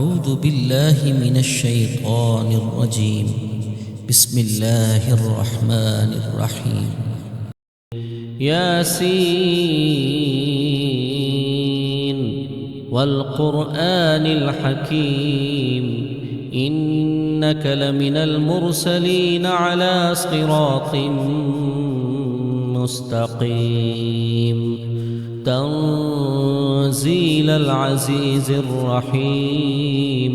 أعوذ بالله من الشيطان الرجيم. بسم الله الرحمن الرحيم. ياسين والقرآن الحكيم إنك لمن المرسلين على صراط مستقيم تنزيل العزيز الرحيم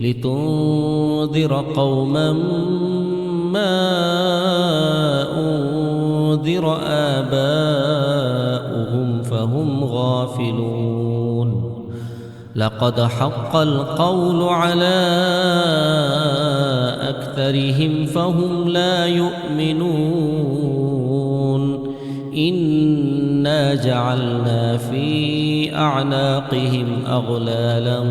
لتنذر قوما ما أنذر آباؤهم فهم غافلون لقد حق القول على أكثرهم فهم لا يؤمنون إنا جعلنا في أعناقهم أغلالا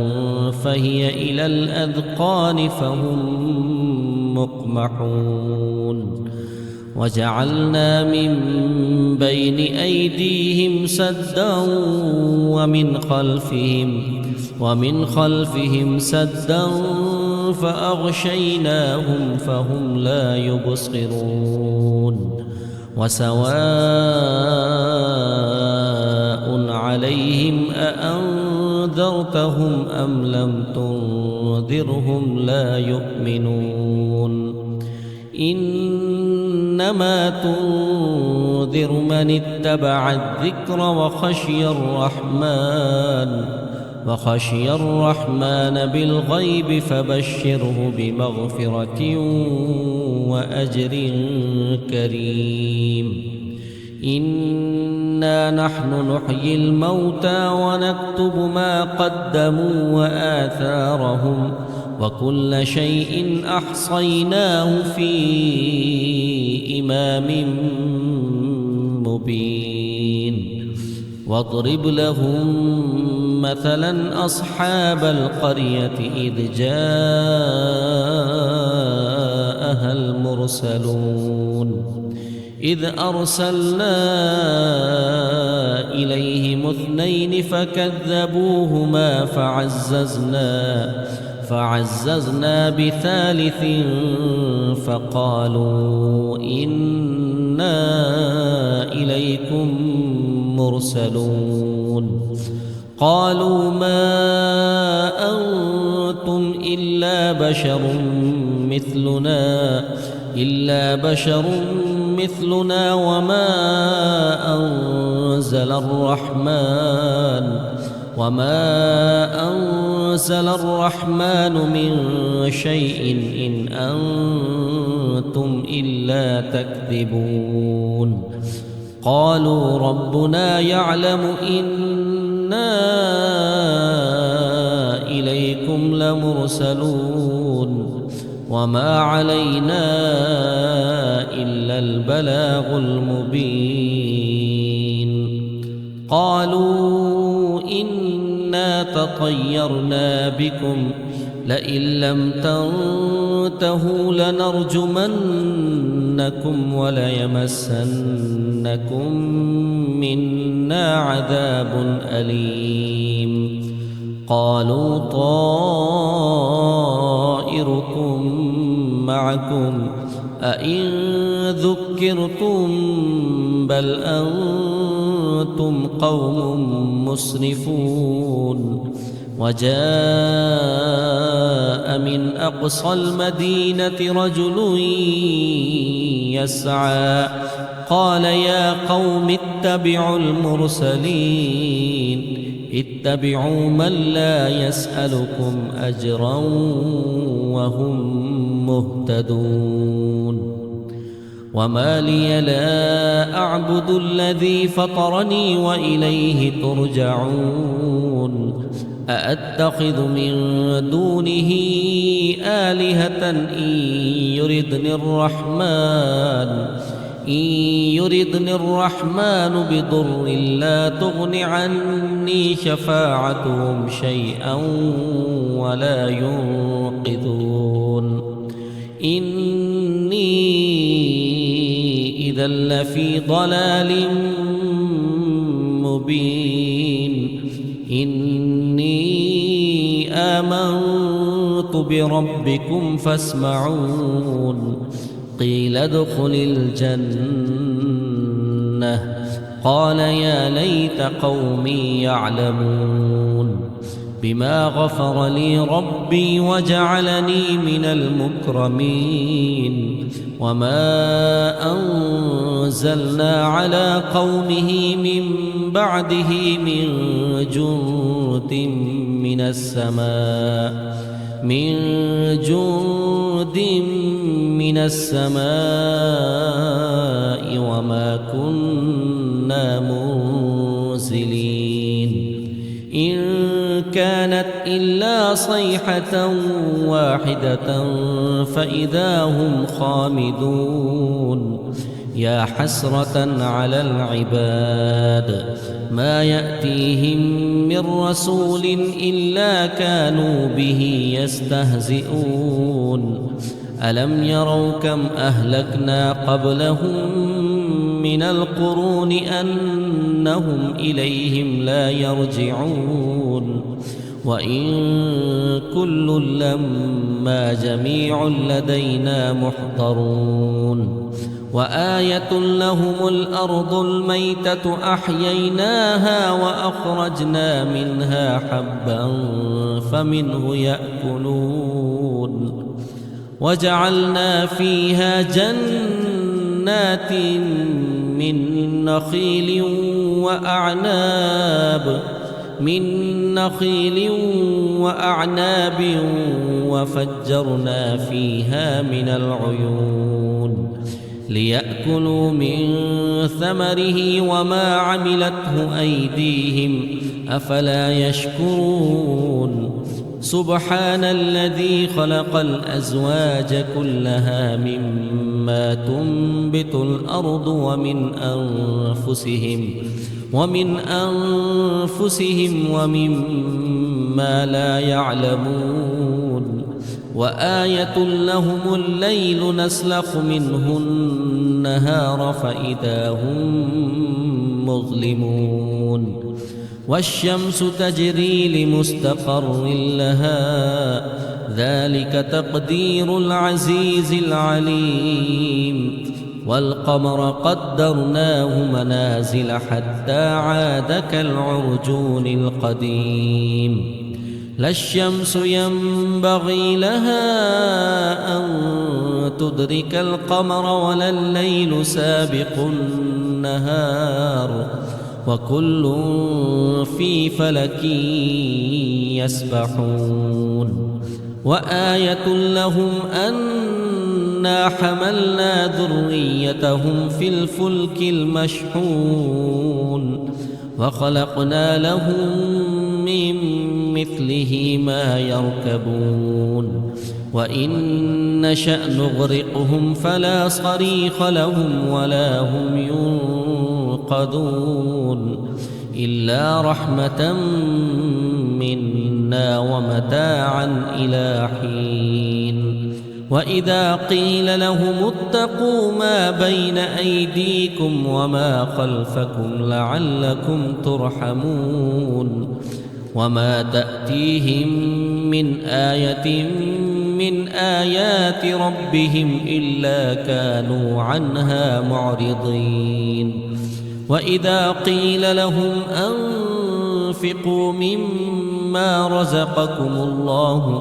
فهي إلى الأذقان فهم مقمحون وجعلنا من بين أيديهم سدا ومن خلفهم سدا فأغشيناهم فهم لا يبصرون وسواء عليهم أأنذرتهم أم لم تنذرهم لا يؤمنون إنما تنذر من اتبع الذكر وخشي الرحمن بالغيب فبشره بمغفرة وأجر كريم إنا نحن نحيي الموتى ونكتب ما قدموا وآثارهم وكل شيء أحصيناه في إمام مبين واضرب لهم مثلا أصحاب القرية إذ جاءها المرسلون إذ أرسلنا إليهم اثنين فكذبوهما فعززنا بثالث فقالوا إنا إليكم مرسلون قالوا ما أنتم إلا بشر مثلنا وما أنزل الرحمن من شيء إن أنتم إلا تكذبون قالوا ربنا يعلم إنا إليكم لمرسلون وما علينا إلا البلاغ المبين قالوا إنا تطيرنا بكم لئن لم تنتهوا لنرجمنكم وليمسنكم منا عذاب أليم قالوا طائركم معكم أئن ذكرتم بل أنتم قوم مسرفون وجاء من أقصى المدينة رجل يسعى قال يا قوم اتبعوا المرسلين اتبعوا من لا يسألكم أجرا وهم مهتدون وما لي لا أعبد الذي فطرني وإليه ترجعون أأتخذ من دونه آلهة إن يردني الرحمن بضر لا تغن عني شفاعتهم شيئا ولا ينقذون إني إذا لفي ضلال مبين إني آمنت بربكم فاسمعون قيل ادخل الجنة قال يا ليت قومي يعلمون بما غفر لي ربي وجعلني من المكرمين وما أنزلنا على قومه من بعده من جند من السماء وما كنا منزلين إن كانت إلا صيحة واحدة فإذا هم خامدون يا حسرة على العباد ما يأتيهم من رسول إلا كانوا به يستهزئون ألم يروا كم أهلكنا قبلهم من القرون أنهم إليهم لا يرجعون وإن كل لما جميع لدينا محضرون وآية لهم الأرض الميتة أحييناها وأخرجنا منها حبا فمنه يأكلون وجعلنا فيها جنات من نخيل وأعناب وفجرنا فيها من العيون ليأكلوا من ثمره وما عملته أيديهم أفلا يشكرون سبحان الذي خلق الأزواج كلها مما تنبت الأرض ومن أنفسهم ومما لا يعلمون وآية لهم الليل نسلخ منه النهار فإذا هم مظلمون والشمس تجري لمستقر لها ذلك تقدير العزيز العليم والقمر قدرناه منازل حتى عاد كالعرجون القديم لا الشمس ينبغي لها أن تدرك القمر ولا الليل سابق النهار وكل في فلك يسبحون وآية لهم أنا حملنا ذريتهم في الفلك المشحون وخلقنا لهم من مثله ما يركبون وإن نشأ نغرقهم فلا صريخ لهم ولا هم ينقذون إلا رحمة منا ومتاعا إلى حين وإذا قيل لهم اتقوا ما بين أيديكم وما خلفكم لعلكم ترحمون وما تأتيهم من آية من آيات ربهم إلا كانوا عنها معرضين وإذا قيل لهم أنفقوا مما رزقكم الله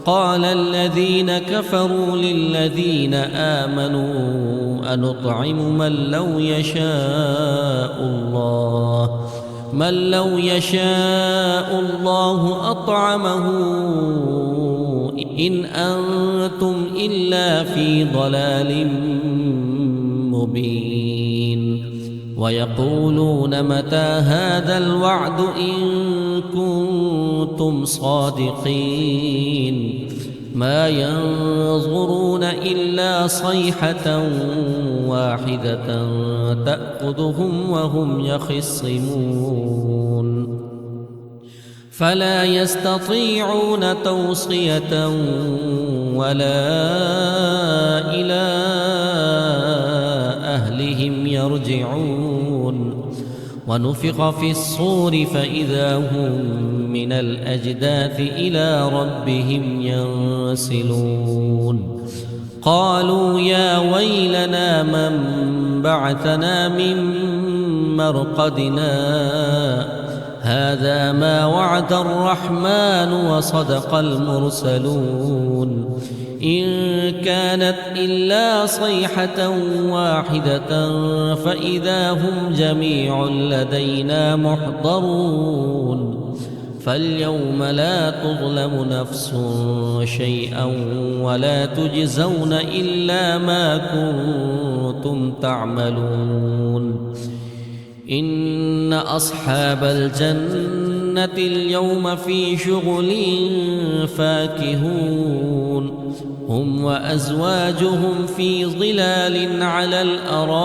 قال الذين كفروا للذين آمنوا أنطعم من لو يشاء الله أطعمه إن أنتم إلا في ضلال مبين ويقولون متى هذا الوعد إن كنتم صادقين ما ينظرون إلا صيحة واحدة تأخذهم وهم يخصمون فلا يستطيعون توصية ولا إلى أهلهم يرجعون ونفخ في الصور فإذا هم من الأجداث إلى ربهم ينسلون قالوا يا ويلنا من بعثنا من مرقدنا هذا ما وعد الرحمن وصدق المرسلون إن كانت إلا صيحة واحدة فإذا هم جميع لدينا محضرون فاليوم لا تظلم نفس شيئا ولا تجزون إلا ما كنتم تعملون إن أصحاب الجنة اليوم في شغل فاكهون هم وأزواجهم في ظلال على الأرائك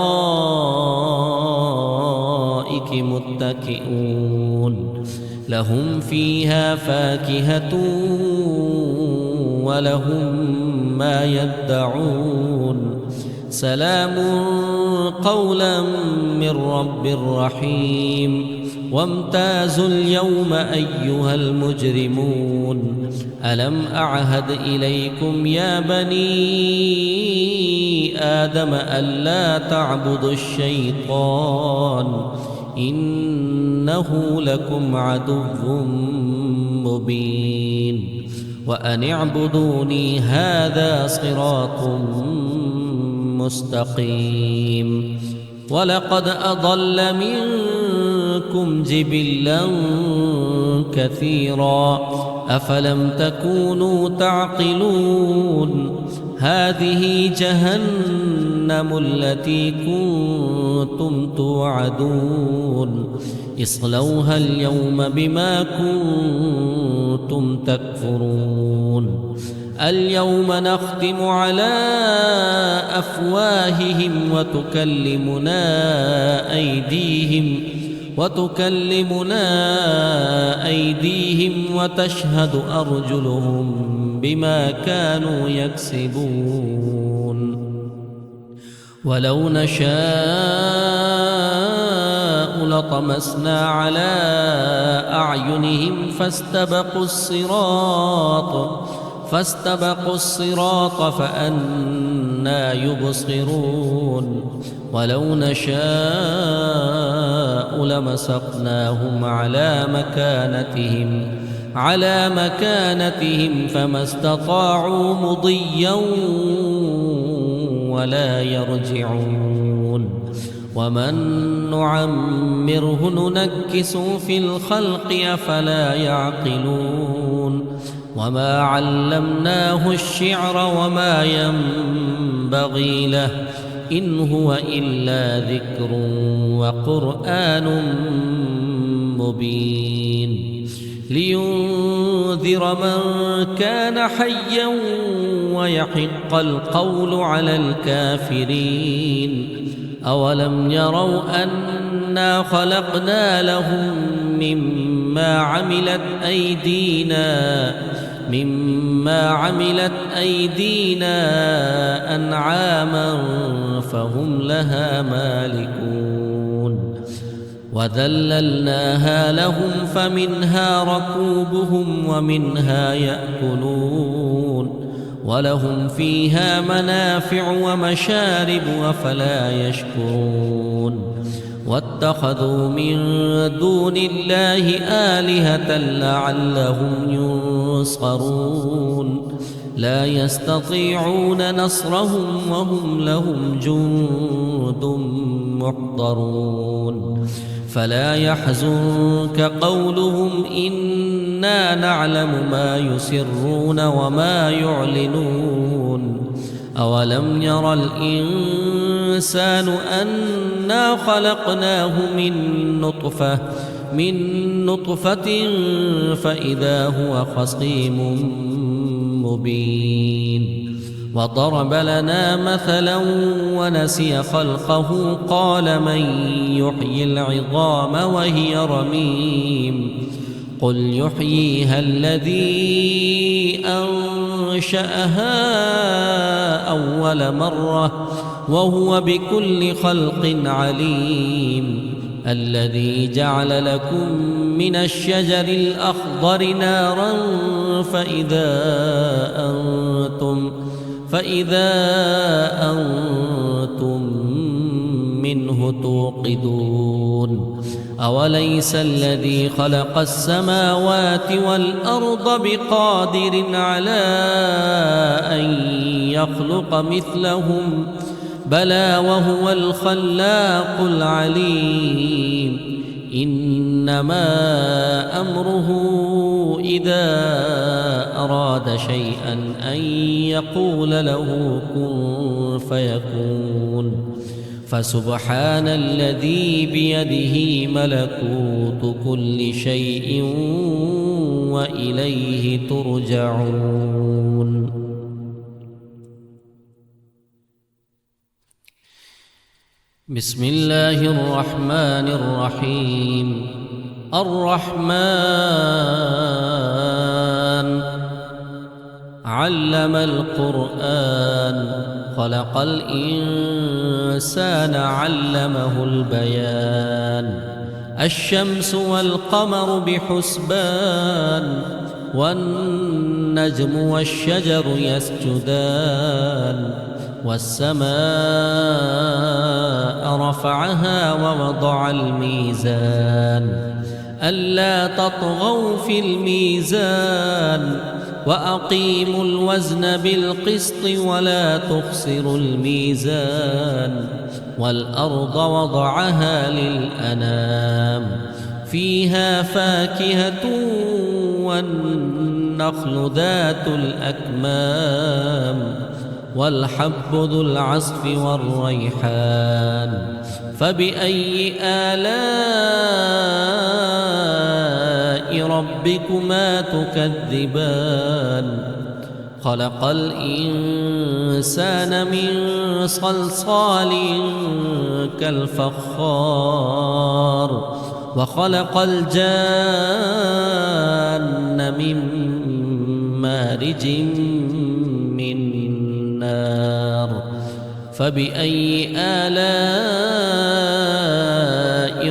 متكئون لهم فيها فاكهة ولهم ما يدعون سلام قولا من رب رحيم وامتازوا اليوم أيها المجرمون ألم أعهد إليكم يا بني آدم ألا تعبدوا الشيطان إنه لكم عدو مبين وأن اعبدوني هذا صراط مستقيم ولقد أضل منكم جبلا كثيرا أفلم تكونوا تعقلون هذه جهنم التي كنتم توعدون اصلوها اليوم بما كنتم تكفرون اليوم نختم على أفواههم وتكلمنا أيديهم وتشهد أرجلهم بما كانوا يكسبون ولو نشاء لطمسنا على أعينهم فاستبقوا الصراط فأنى يبصرون ولو نشاء لمسخناهم على مكانتهم فما استطاعوا مضيا ولا يرجعون ومن نعمره ننكسه في الخلق أفلا يعقلون وما علمناه الشعر وما ينبغي له إن هو إلا ذكر وقرآن مبين لينذر من كان حيا ويحق القول على الكافرين أولم يروا أنا خلقنا لهم مما عملت أيدينا أنعاما فهم لها مالكون وذللناها لهم فمنها ركوبهم ومنها يأكلون ولهم فيها منافع ومشارب أفلا يشكرون واتخذوا من دون الله آلهة لعلهم ينصرون لا يستطيعون نصرهم وهم لهم جند محضرون فلا يحزنك قولهم إنا نعلم ما يسرون وما يعلنون أولم ير الإنسان أنا خلقناه من نطفة فإذا هو خصيم مبين وضرب لنا مثلا ونسي خلقه قال من يحيي العظام وهي رميم قل يحييها الذي أنشأها أول مرة وهو بكل خلق عليم الذي جعل لكم من الشجر الأخضر نارا فإذا أنتم منه توقدون أوليس الذي خلق السماوات والأرض بقادر على أن يخلق مثلهم بلى وهو الخلاق العليم إنما أمره إذا أراد شيئا أن يقول له كن فيكون فسبحان الذي بيده ملكوت كل شيء وإليه ترجعون. بسم الله الرحمن الرحيم. الرحمن علم القرآن خلق الإنسان علمه البيان الشمس والقمر بحسبان والنجم والشجر يسجدان والسماء رفعها ووضع الميزان ألا تطغوا في الميزان وأقيموا الوزن بالقسط ولا تخسروا الميزان والأرض وضعها للأنام فيها فاكهة والنخل ذات الأكمام والحب ذو العصف والريحان فبأي آلاء ربكما تكذبان خلق الإنسان من صلصال كالفخار وخلق الجان من مارج من نار فبأي آلاء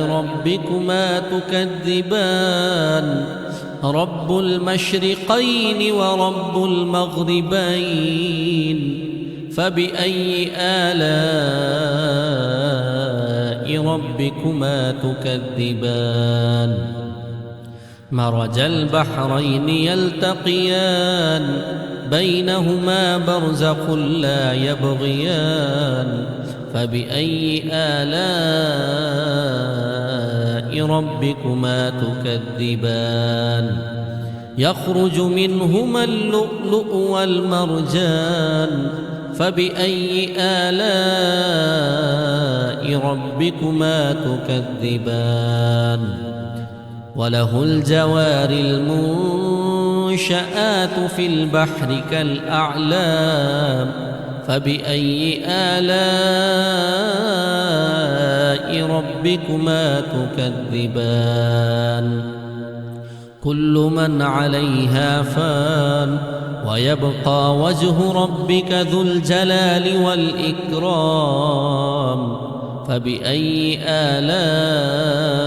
ربكما تكذبان رب المشرقين ورب المغربين فبأي آلاء ربكما تكذبان مرج البحرين يلتقيان بينهما برزخ لا يبغيان فبأي آلاء ربكما تكذبان يخرج منهما اللؤلؤ والمرجان فبأي آلاء ربكما تكذبان وله الجوار المنشآت في البحر كالأعلام فبأي آلاء ربكما تكذبان كل من عليها فان ويبقى وجه ربك ذو الجلال والإكرام فبأي آلاء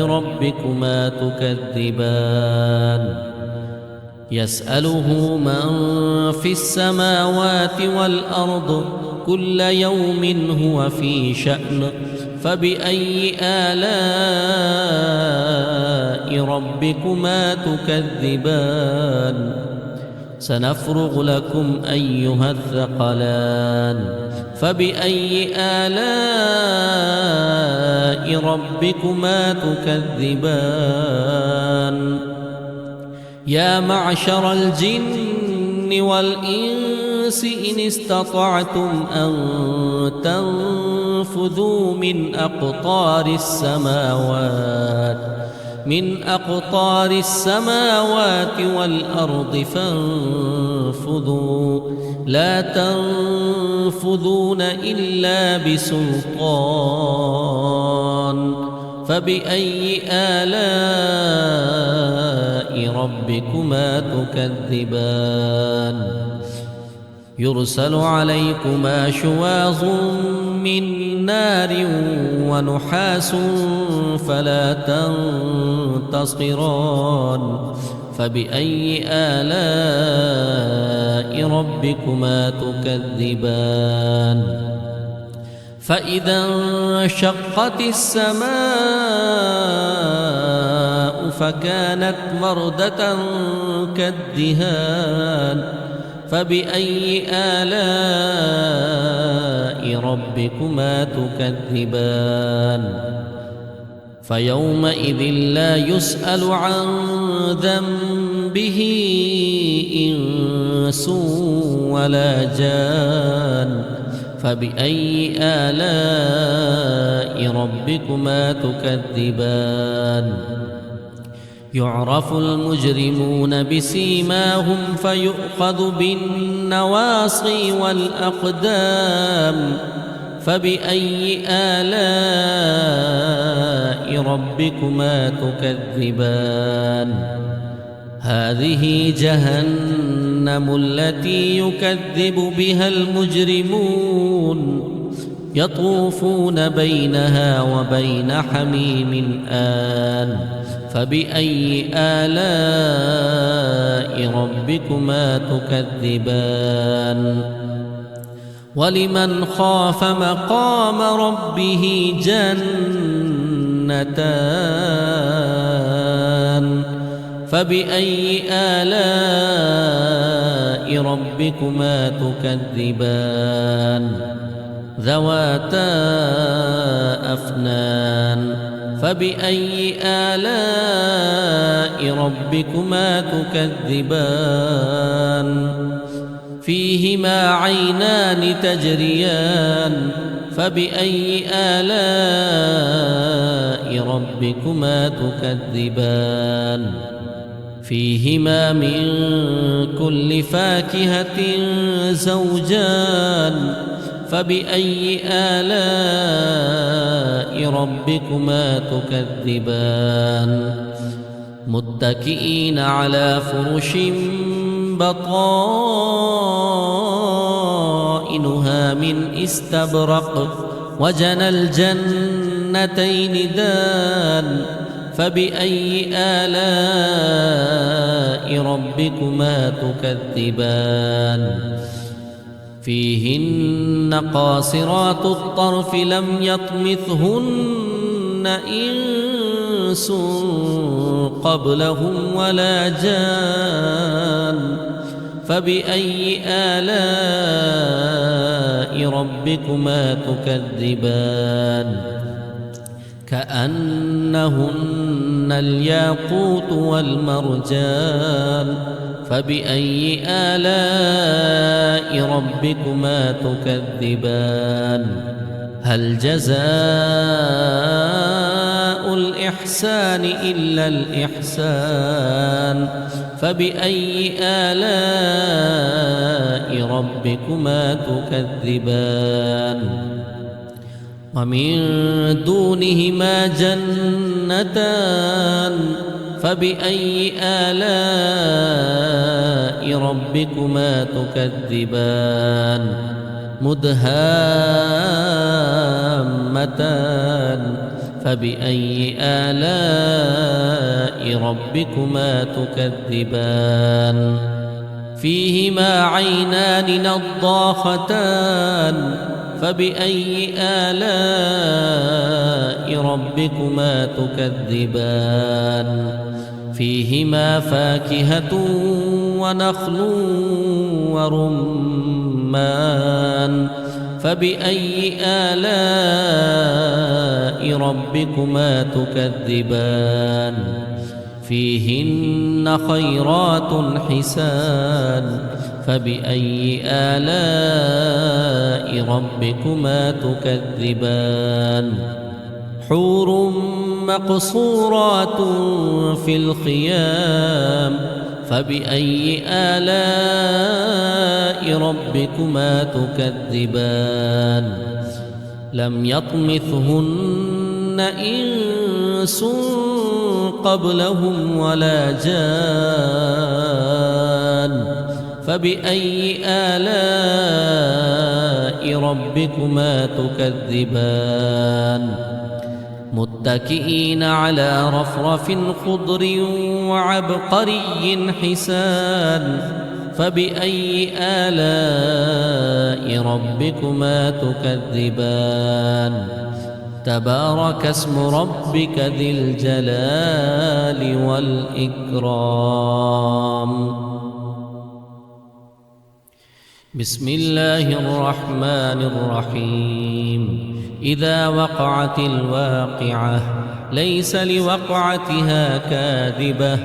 ربكما تكذبان يسأله من في السماوات والأرض كل يوم هو في شأن فبأي آلاء ربكما تكذبان سنفرغ لكم أيها الثقلان فبأي آلاء ربكما تكذبان يا معشر الجن والإنس إن استطعتم أن تنفذوا من أقطار السماوات والأرض فانفذوا لا تنفذون إلا بسلطان فبأي آلاء ربكما تكذبان يرسل عليكما شواظ من نار ونحاس فلا تنتصران فبأي آلاء ربكما تكذبان فإذا انشقت السماء فكانت وردة كالدهان فبأي آلاء ربكما تكذبان فيومئذ لا يسأل عن ذنبه إنس ولا جان فبأي آلاء ربكما تكذبان يعرف المجرمون بسيماهم فيؤخذ بالنواصي والأقدام فبأي آلاء ربكما تكذبان هذه جهنم التي يكذب بها المجرمون يطوفون بينها وبين حميم آن فبأي آلاء ربكما تكذبان ولمن خاف مقام ربه جنتان فبأي آلاء ربكما تكذبان ذواتا أفنان فبأي آلاء ربكما تكذبان فيهما عينان تجريان فبأي آلاء ربكما تكذبان فيهما من كل فاكهة زوجان فبأي آلاء ربكما تكذبان متكئين على فرش بطائنها من استبرق وجنى الجنتين دان فبأي آلاء ربكما تكذبان فيهن قاصرات الطرف لم يطمثهن إنس قبلهم ولا جان فبأي آلاء ربكما تكذبان كأنهن الياقوت والمرجان فبأي آلاء ربكما تكذبان هل جزاء الإحسان إلا الإحسان فبأي آلاء ربكما تكذبان ومن دونهما جنتان فبأي آلاء ربكما تكذبان مدهامتان فبأي آلاء ربكما تكذبان فيهما عينان نضاختان فبأي آلاء ربكما تكذبان فيهما فاكهة ونخل ورمان فبأي آلاء ربكما تكذبان فيهن خيرات حسان فبأي آلاء ربكما تكذبان حور مقصورات في الخيام فبأي آلاء ربكما تكذبان لم يطمثهن إنس قبلهم ولا جان فبأي آلاء ربكما تكذبان متكئين على رفرف خضر وعبقري حسان فبأي آلاء ربكما تكذبان تبارك اسم ربك ذي الجلال والإكرام. بسم الله الرحمن الرحيم. إذا وقعت الواقعة ليس لوقعتها كاذبة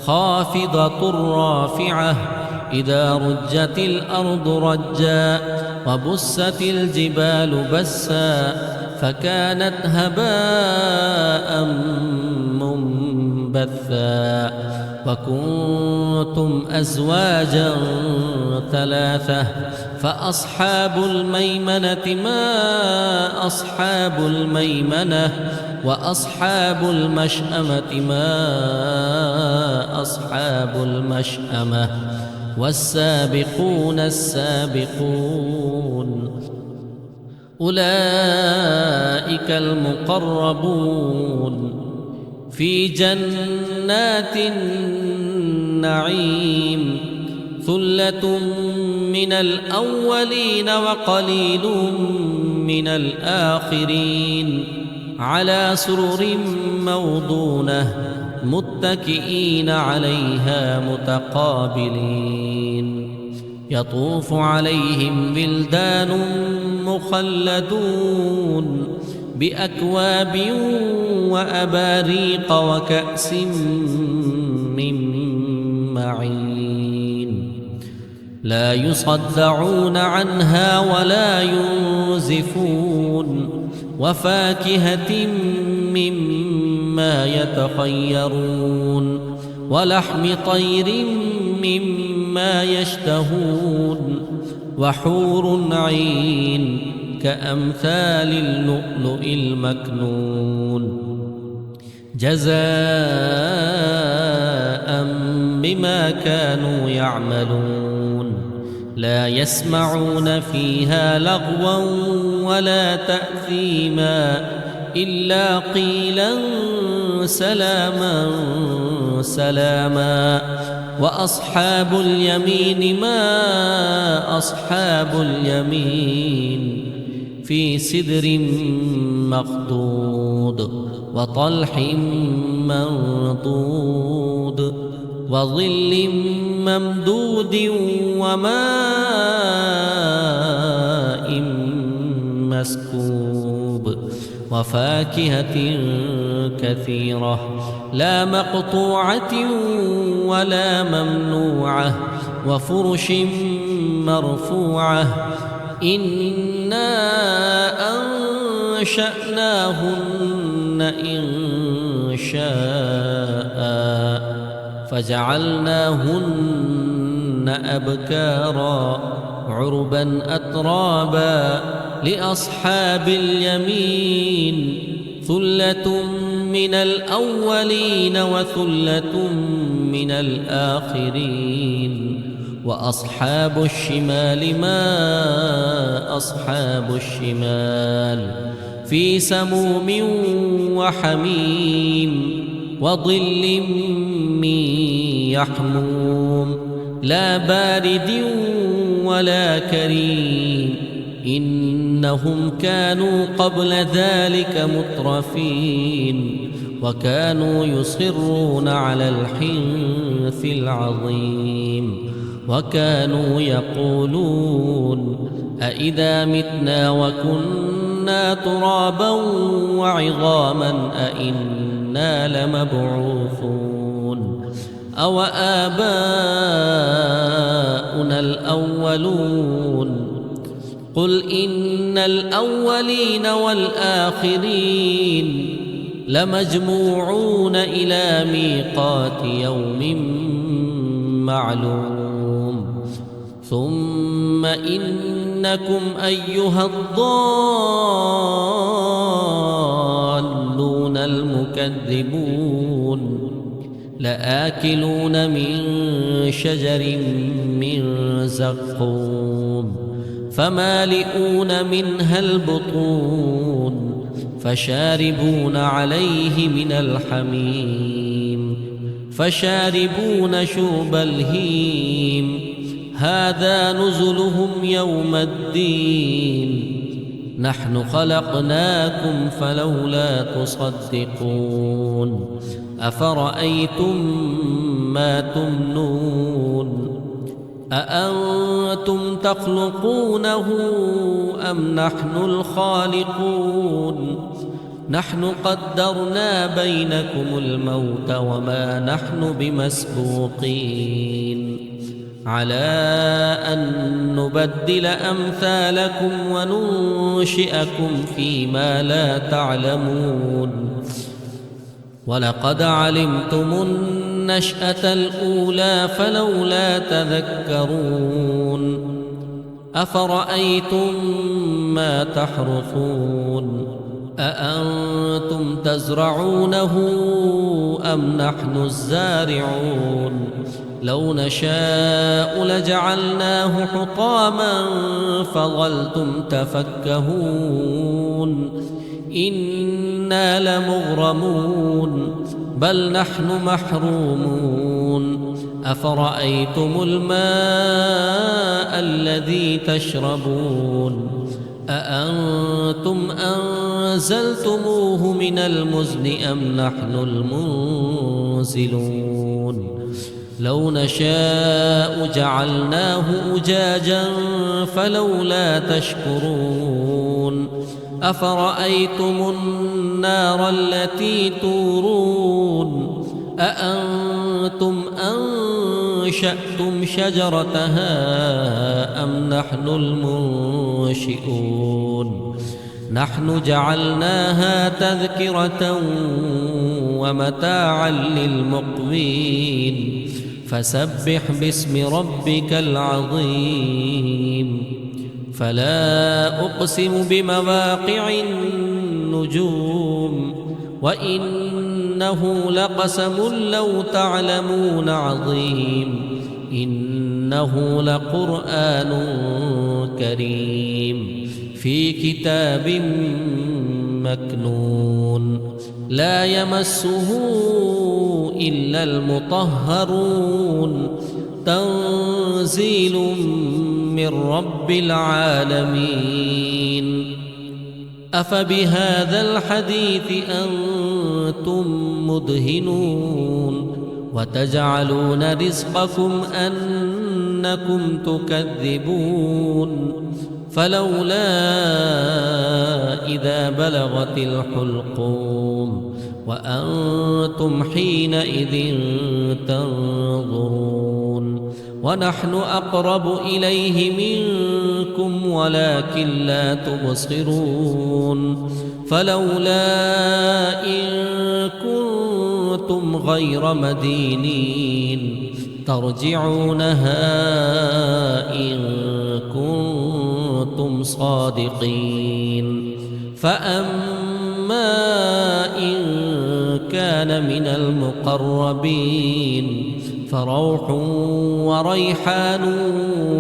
خافضة رافعة إذا رجت الأرض رجا وبست الجبال بسا فكانت هباء منبثا وكنتم أزواجا ثلاثة فأصحاب الميمنة ما أصحاب الميمنة وأصحاب المشأمة ما أصحاب المشأمة والسابقون السابقون أولئك المقربون في جنات النعيم ثلة من الأولين وقليل من الآخرين على سرر موضونة متكئين عليها متقابلين يطوف عليهم ولدان مخلدون بأكواب وأباريق وكأس من معين لا يصدعون عنها ولا ينزفون وفاكهة مما يتخيرون ولحم طير مما يشتهون وحور عين كأمثال اللؤلؤ المكنون جزاء بما كانوا يعملون لا يسمعون فيها لغوا ولا تأثيما إلا قيلا سلاما سلاما وأصحاب اليمين ما أصحاب اليمين في سدر مخضود وطلح منضود وظل ممدود وماء مسكوب وفاكهة كثيرة لا مقطوعة ولا ممنوعة وفرش مرفوعة إنا أنشأناهن إن شاء فجعلناهن أبكارا عربا أترابا لأصحاب اليمين ثلة من الأولين وثلة من الآخرين وأصحاب الشمال ما أصحاب الشمال في سموم وحميم وظل من يحموم لا بارد ولا كريم إنهم كانوا قبل ذلك مترفين وكانوا يصرون على الحنث العظيم وكانوا يقولون أإذا متنا وكنا ترابا وعظاما أإنا لمبعوثون أو آباؤنا الأولون قل إن الأولين والآخرين لمجموعون إلى ميقات يوم معلوم ثم إنكم أيها الضالون المكذبون لآكلون من شجر من زقوم فمالئون منها البطون فشاربون عليه من الحميم فشاربون شرب الهيم هذا نزلهم يوم الدين نحن خلقناكم فلولا تصدقون أفرأيتم ما تمنون أأنتم تخلقونه أم نحن الخالقون نحن قدرنا بينكم الموت وما نحن بمسبوقين على أن نبدل أمثالكم وننشئكم فيما لا تعلمون ولقد علمتم النشأة الأولى فلولا تذكرون أفرأيتم ما تحرثون أأنتم تزرعونه أم نحن الزارعون لو نشاء لجعلناه حطاما فظلتم تفكهون إنا لمغرمون بل نحن محرومون أفرأيتم الماء الذي تشربون أأنتم أنزلتموه من المزن أم نحن المنزلون لو نشاء جعلناه أجاجا فلولا تشكرون أفرأيتم النار التي تورون أأنتم أنشأتم شجرتها أم نحن المنشئون نحن جعلناها تذكرة ومتاعا للمقوين فسبح باسم ربك العظيم فلا أقسم بمواقع النجوم وإنه لقسم لو تعلمون عظيم إنه لقرآن كريم في كتاب مكنون لا يمسه إلا المطهرون تنزيل من رب العالمين أفبهذا الحديث أنتم مدهنون وتجعلون رزقكم أنكم تكذبون فلولا إذا بلغت الحلقوم وأنتم حينئذ تنظرون ونحن أقرب إليه منكم ولكن لا تبصرون فلولا إن كنتم غير مدينين ترجعونها إن كنتم صادقين فأما إن كان من المقربين فروح وريحان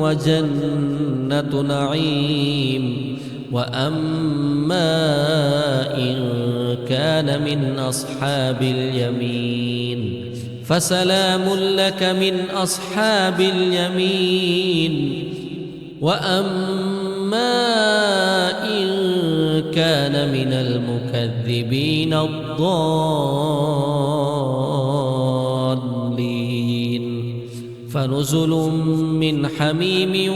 وجنة نعيم وأما إن كان من أصحاب اليمين فسلام لك من أصحاب اليمين وأما إن كان من المكذبين الضالين فنزل من حميم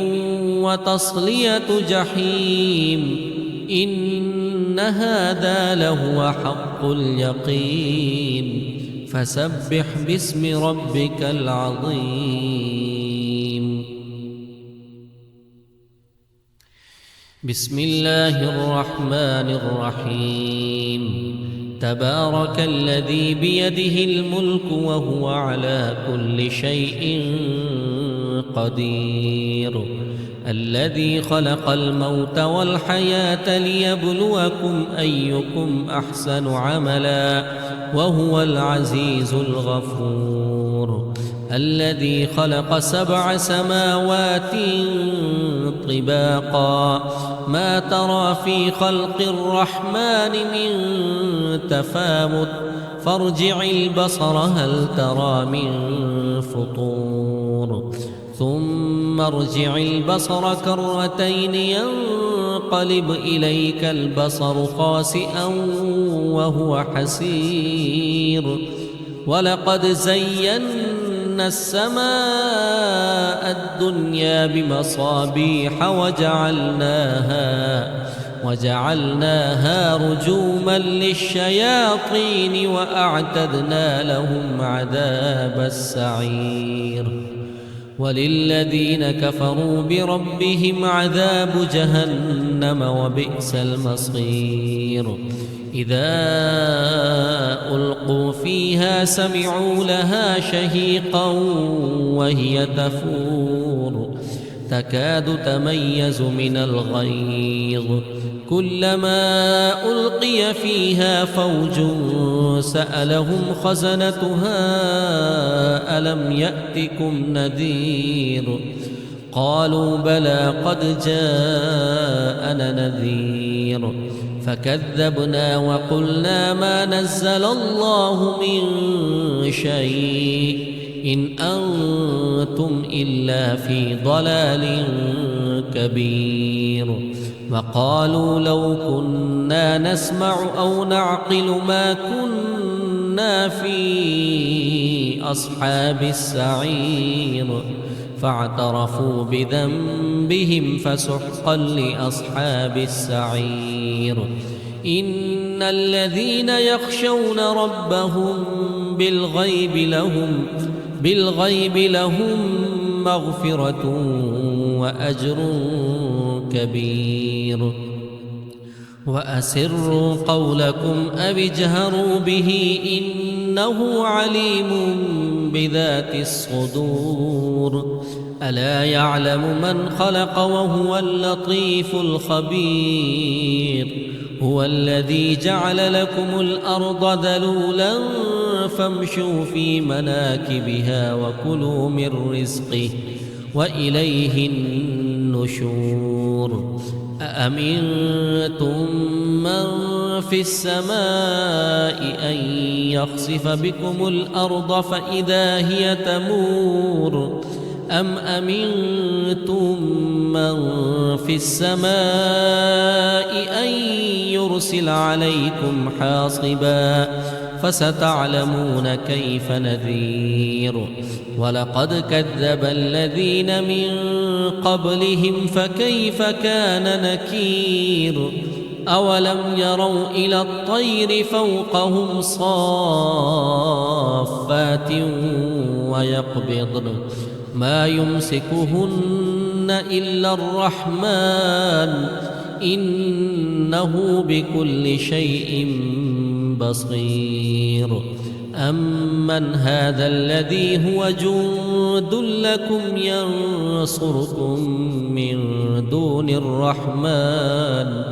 وتصلية جحيم إن هذا لهو حق اليقين فسبح باسم ربك العظيم بسم الله الرحمن الرحيم تبارك الذي بيده الملك وهو على كل شيء قدير الذي خلق الموت والحياة ليبلوكم أيكم أحسن عملا وهو العزيز الغفور الذي خلق 7 سماوات طباقا ما ترى في خلق الرحمن من تفاوت فارجع البصر هل ترى من فطور ثم ارجع البصر كرتين ينقلب إليك البصر خاسئا وهو حسير ولقد زينا السماء الدنيا بمصابيح وجعلناها رجوما للشياطين وأعتدنا لهم عذاب السعير وللذين كفروا بربهم عذاب جهنم وبئس المصير إذا ألقوا فيها سمعوا لها شهيقا وهي تفور تكاد تميز من الغيظ كلما ألقي فيها فوج سألهم خزنتها ألم يأتكم نذير قالوا بلى قد جاءنا نذير فكذبنا وقلنا ما نزل الله من شيء إن أنتم إلا في ضلال كبير وقالوا لو كنا نسمع أو نعقل ما كنا في أصحاب السعير فاعترفوا بذنبهم فسحقا لأصحاب السعير إن الذين يخشون ربهم بالغيب لهم مغفرة وأجر كبير وأسروا قولكم أو اجهروا به إنه عليم بذات الصدور ألا يعلم من خلق وهو اللطيف الخبير هو الذي جعل لكم الأرض ذلولا فامشوا في مناكبها وكلوا من رزقه وإليه النشور أأمنتم من في السماء أن يخسف بكم الأرض فإذا هي تمور أم أمنتم من في السماء أن يرسل عليكم حاصبا فستعلمون كيف نذير ولقد كذب الذين من قبلهم فكيف كان نكير أولم يروا إلى الطير فوقهم صافات ويقبضن ما يمسكهن إلا الرحمن إنه بكل شيء بصير أمن هذا الذي هو جند لكم ينصركم من دون الرحمن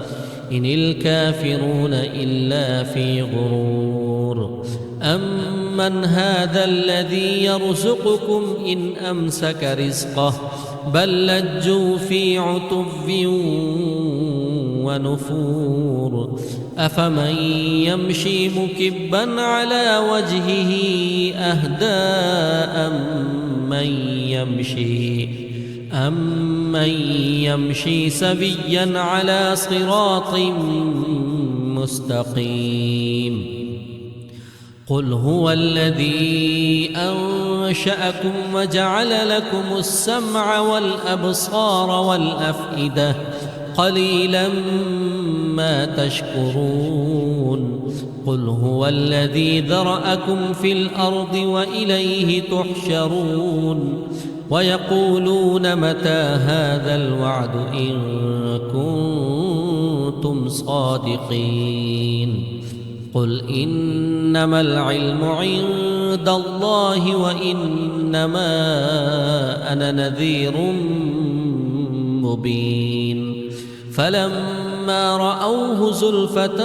إن الكافرون إلا في غرور أمن هذا الذي يرزقكم إن أمسك رزقه بل لجوا في عتو ونفور أفمن يمشي مكبا على وجهه أهدى أمن يمشي سبيا على صراط مستقيم قل هو الذي أنشأكم وجعل لكم السمع والأبصار والأفئدة قليلا ما تشكرون قل هو الذي ذرأكم في الأرض وإليه تحشرون ويقولون متى هذا الوعد إن كنتم صادقين قل إنما العلم عند الله وإنما أنا نذير مبين فلما رأوه زلفة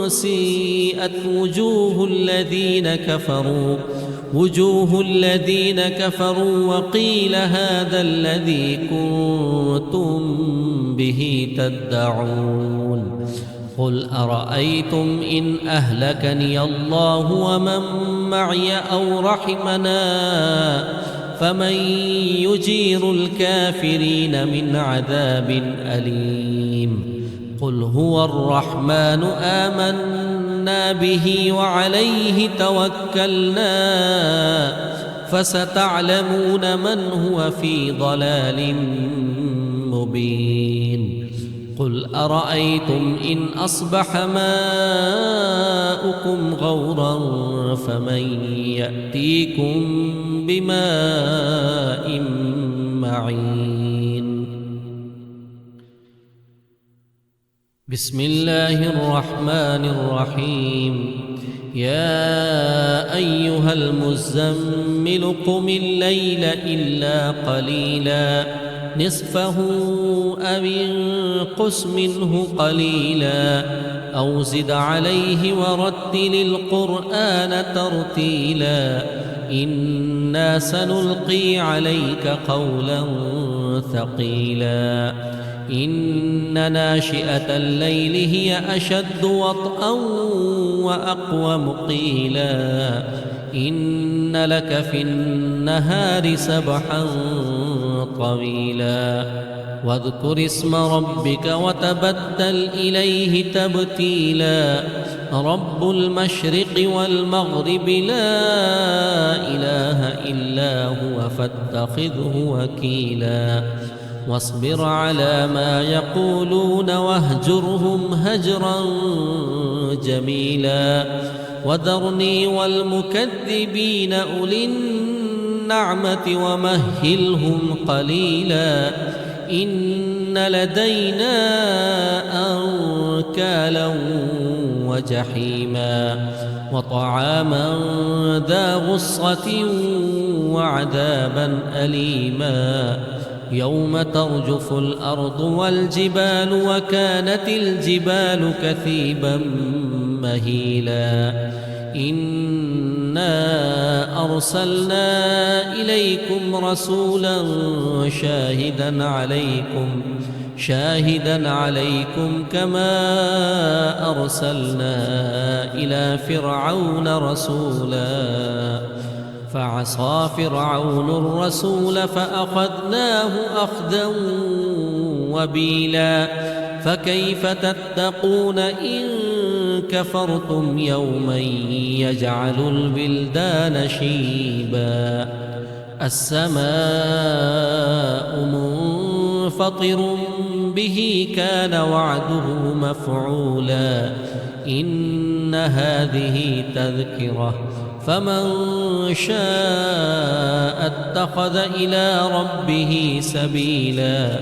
سيئت وجوه الذين كفروا وقيل هذا الذي كنتم به تدعون قل أرأيتم إن أهلكني الله ومن معي أو رحمنا فمن يجير الكافرين من عذاب أليم قل هو الرحمن آمنا به وعليه توكلنا فستعلمون من هو في ضلال مبين قل أرأيتم إن أصبح ماؤكم غورا فمن يأتيكم بماء معين بسم الله الرحمن الرحيم يا أيها المزمل قم الليل إلا قليلا نصفه أو انقص منه قليلا أو زد عليه ورتل القرآن ترتيلا إنا سنلقي عليك قولا ثقيلا إن ناشئة الليل هي أشد وطئا وأقوم قيلا إن لك في النهار سبحا طويلا واذكر اسم ربك وتبتل إليه تبتيلا رب المشرق والمغرب لا إله إلا هو فاتخذه وكيلا واصبر على ما يقولون واهجرهم هجرا جميلا وذرني والمكذبين أولي النعمة ومهلهم قليلا إن لدينا أنكالا وجحيما وطعاما ذا غصة وعذابا أليما يوم ترجف الأرض والجبال وكانت الجبال كثيبا مهيلا إنا أرسلنا إليكم رسولا شاهدا عليكم كما أرسلنا إلى فرعون رسولا فعصى فرعون الرسول فأخذناه أخذا وبيلا فكيف تتقون إن كفرتم يوما يجعل البلدان شيبا السماء منفطر به كان وعده مفعولا إن هذه تذكرة فمن شاء اتخذ إلى ربه سبيلا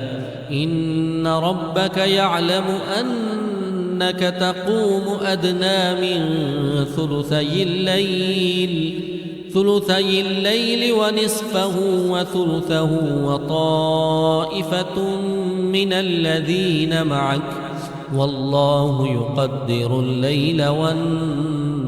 إن ربك يعلم أنك تقوم أدنى من ثلثي الليل ونصفه وثلثه وطائفة من الذين معك والله يقدر الليل والنهار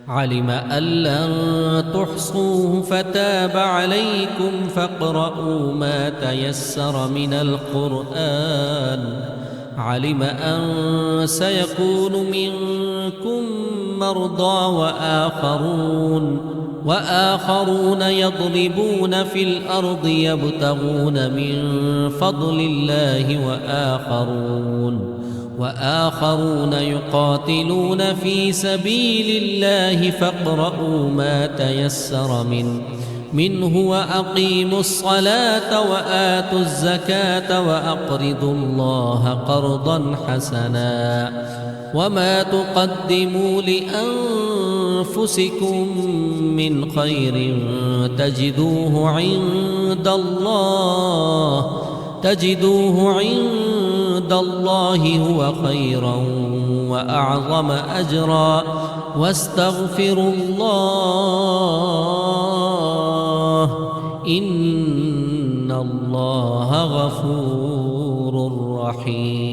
علم أن لن تحصوه فتاب عليكم فاقرؤوا ما تيسر من القرآن علم أن سيكون منكم مرضى وآخرون يضربون في الأرض يبتغون من فضل الله وآخرون يقاتلون في سبيل الله فاقرؤوا ما تيسر منه وأقيموا الصلاة وآتوا الزكاة وأقرضوا الله قرضا حسنا وما تقدموا لأنفسكم من خير تجدوه عند عند الله هو خيرا وأعظم أجرا واستغفروا الله إن الله غفور رحيم.